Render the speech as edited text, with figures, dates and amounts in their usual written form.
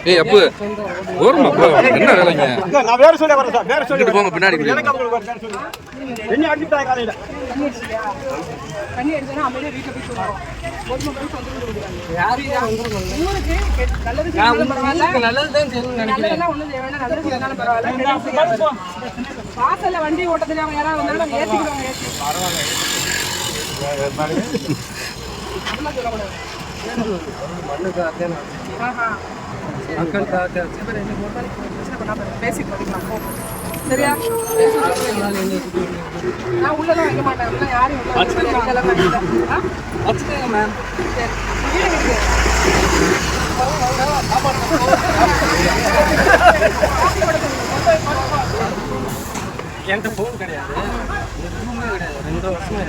ஏய் அப்பு ஓரமா போ என்ன வேலைங்க நான் வேற சொல்ல வரேன் சார் வேற சொல்ல போங்க பின்னாடி என்ன அடிச்சுட்டா காலையில தண்ணி அடிச்சா அமைதியா வீட்டுல போய் சொல்லுவோம் ஒரு மணி வந்து யாரு ஊருக்கு நல்லது நல்லதுதான் செய்யணும் நல்லதெல்லாம் ஒண்ணும் செய்ய வேண்டாம் நல்லது செய்யணும் பரவாயில்ல வாசல்ல வண்டி ஓட்டத்துல அவங்க யாராவது வந்தாலும் ஏத்திடுவாங்க ஏத்தி பரவாயில்ல பேசிட்டு வந்துக்கலாம் சரியா நான் உள்ளதான் வைக்க மாட்டேன் யாரும் மேம் என்கிட்ட போன் கிடையாது 2 வருஷமா